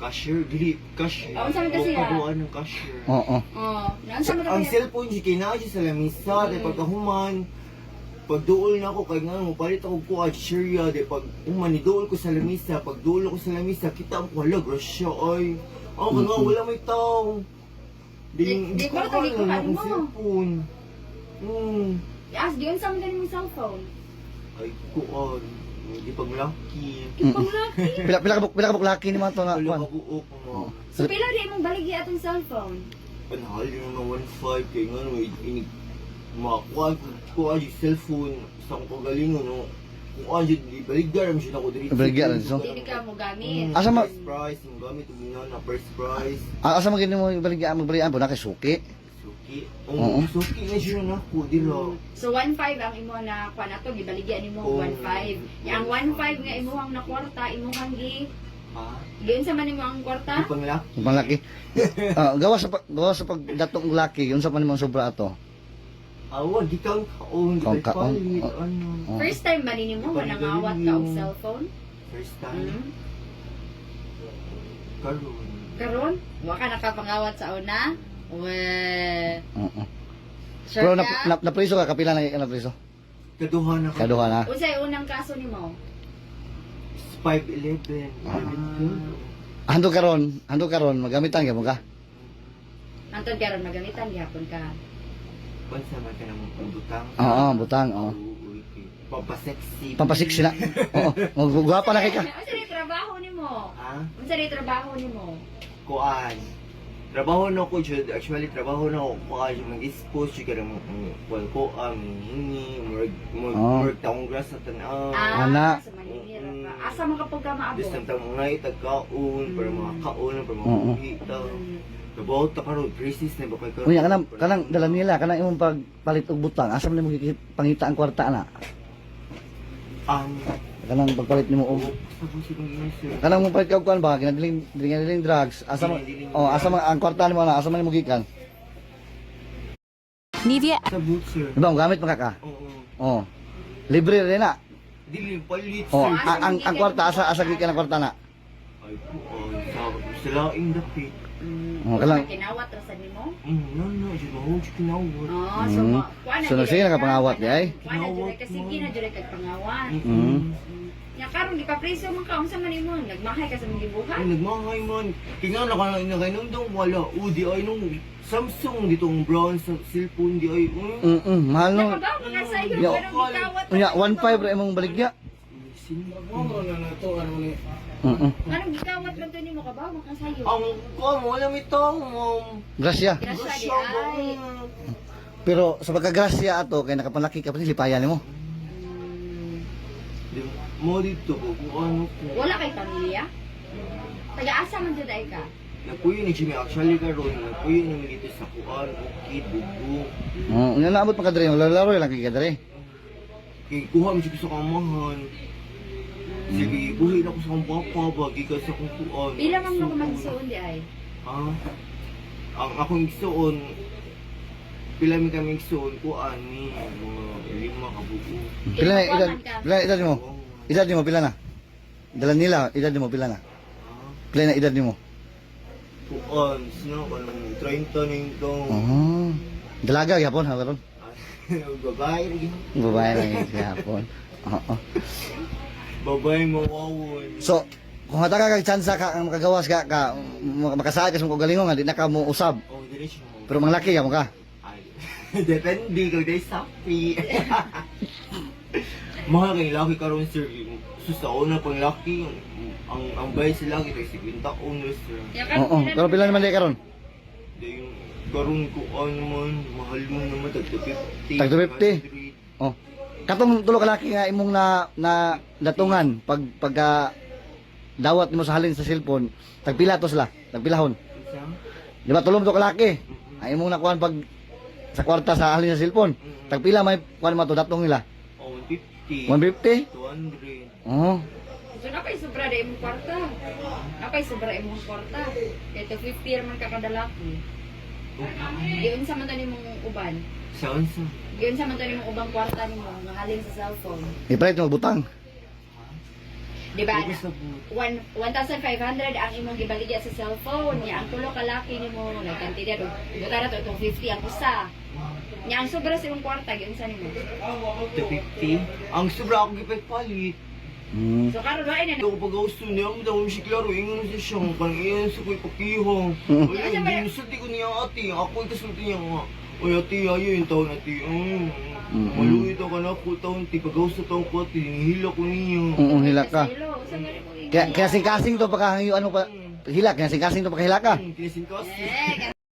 Cashier, dili, cashier. Oh, unsa man kasi, ah? Pagkuhan ng cashier. Oo. Oh, naansa man Ang ka. cellphone si kinaji sa lamisa, di pagkahuman. Pagduol na ako kay nga mo palit ako ko cashier di pag maniduol ko sa lamisa, pagduol ko sa lamisa, kita ang wala grasya ay. Ako nga wala may tao. Di ko tagi ko na mo. cellphone. Yes, di unsa man gani mong cellphone. Ay kuan, di paglaki. Panglaki. Pila ka buklaki ni mga to nga Wala kuan. ka buok mo. So pila di imong baligi atong cellphone? Panahal yun ng 1.5 kay nga no ini makuha ko yung cellphone sa kong kagalingon no. Kung ano yung ibaligar mo siya ako dito. Ibaligar, so? Dili ka mo gamit. Asa ma- First prize, yung gamit yung na first prize. Asa man gini mo magbaligaan po na kay suki. Suki. Oo. Suki na siya na ako, dilo. So 1.5 ang imo na kuan ato gibaligyan nimo Oh, 1.5. Yang 1.5 nga imuhang na kwarta imuhang gi Ha? giun sa man nimo ang Di kwarta? panglaki. Malaki. Gawa sa pagdatong laki, yun sa man imong sobra ato. Awa, di kang kaon, di Kang kang kaon, palit, oh. ano. Oh. First time ba nimo mo nangawat ka og cellphone? First time. Mm. Karoon. Karon, wa ka nakapangawat sa una? We. Oo. Sure Pero ka? napriso ka kapila na priso. Kaduha na ka. Kaduha na. Unsay unang kaso nimo? 5'11". Hando karon magamitan gyud mo ka. Antod karon magamitan gihapon ka. Pansa man ka namang pambutang. Oo, butang, oo. Pampasexy. Pampasiksi na. Oo, magugwapa na kay ka. Unsa ni trabaho nimo? Ha? Unsa ni trabaho nimo? Kuan. Trabaho na ko jud, actually trabaho na ko kuan yung nag-dispose jud kada mo ko hingi work taong grass sa tan-aw. Ana. Sa Manila ka. Asa man kapag ka maabot? Bis nang tamo ngay tagkaon para mga kaon para mga Oo. uhi ta. Trabaho ta karon crisis na ba kay karon. Unya kanang dala nila kanang imong pagpalit og butang, asa man nimo pangita ang kwarta na? Ang Kanang pagpalit nimo og sa busi ng inisir. kanang mo palit ka og kuan ba ginadiling drugs, asa man asa man ang kwarta nimo na asa man nimo gikan? Nivea Sa butcher. Diba, gamit man ka? Oo. Oh. Libre rin na. Dili palit. Oh, sir. ang kwarta asa gikan ang kwarta na? Ay kuan sa laing dapit. Oh, kalang kinawat ra sa nimo? No, jud mahog jud kinawat. Oh, so Mm. kuan na So, gyud sige ka, na kapangawat, kuan na- ay? kuan na gyud ka, sige na gyud kag pangawat. Mm. Ya karon gipapreso man ka unsa man nimo? Nagmahay ka sa mga gibuhat? Ay, nagmahay man. Kaya na ka na kainom daw wala. Di ay nung Samsung ditong brown sa cellphone di ay. Mahal no. Nakabaw ka sa iyo, Yo. pero gikawat. Unya 1.5 ra imong baligya. Anong gikawat man to nimo kabaw man ka sa iyo? Ang kuha mo, wala may tao mo. Grasya. Grasya di Grasya ba? ay. Pero sa pagkagrasya ato kay nakapanlaki ka pa lipayan nimo. Di mo dito ko kung ano ko. Wala kay pamilya? Taga-asa man jud ay ka? Napuyo ni Jimmy actually karon. Napuyo ni dito sa kuan, ukit, bubo. Oh, unya naabot pa ka diri, laro lang kay ka diri. Kay kuha mo siya sa kamahan. Sige, buhi na ko sa kong papa, bagi ka sa kong kuan. Pila man mo magsuon di ay? Ha? Ang akong igsoon, pila mi kami igsoon kuan ni mga 5 ka bubo. Pila na edad? Pila na edad nimo? Oo. Edad nimo pila na? Dala nila, edad nimo pila na? Ha? Pila na edad nimo? Kuan, sino ka nang 30 na yung tong Oh. Dalaga gyapon ha karon. babae rin. Babae lang yun gyapon. Oo. Babae mo wawon. So, kung hata ka kag chance ka ang makagawas ka makasaad ka sa mga galingon nga di na ka mo usab. Oh, dili siya mo. Pero manglaki ka mo ka. Ay. Depende kung day sapi. Mga kay laki karon sir. Sa una pang laki ang bayad sila kita 50 taon sir. Ya Oo, pero pila naman di karon? Di yung karon ko ano man mahal mo naman tag 50. Tag 50? Oh. Katong tulo ka laki nga imong na datungan pagka dawat nimo sa halin sa cellphone, tagpila to sila, tagpilahon. Di ba tulong to ka laki? Ay imong nakuan pag sa kwarta sa halin sa cellphone. Tagpila may kuan mo to datong nila. Oh, 50. 150? 200. Oh. So napay sobra di imong kwarta. Napay sobra imong kwarta. Kaya 250 raman ka kada laki. Giun sa man to nimong uban. Saan sa? Giun sa man to nimong ubang kwarta nimo nga halin sa cellphone. Ipalit mo butang. Di ba? Focus na po. 1,500 ang imong gibaligya sa cellphone niya. Ang tulo ka laki nimo nagkantidad og buta na to itong 50 ang usa. Nya ang sobra sa imong kwarta gyud sa nimo. 250. Ang sobra akong gipagpalit. Mm. So karon wa na Ito ko pag-gusto niya, ang dami siya klaro, ingon siya siya, parang iyan sa ko'y papihong. Mm. Ayun, ginusulti ko niya ate, ako'y kasulti niya nga. Uy ate, ayo yung taon ate, maluwi ito ka na ako taon, ti pag-gusto taon ko ate, hinihila ko niya. Hila ka. Usa man mo Kaya sing-kasing to pagkahayuan mo pa hila, kaya sing-kasing to pagkahila ka. Tinasin kasi. Eh,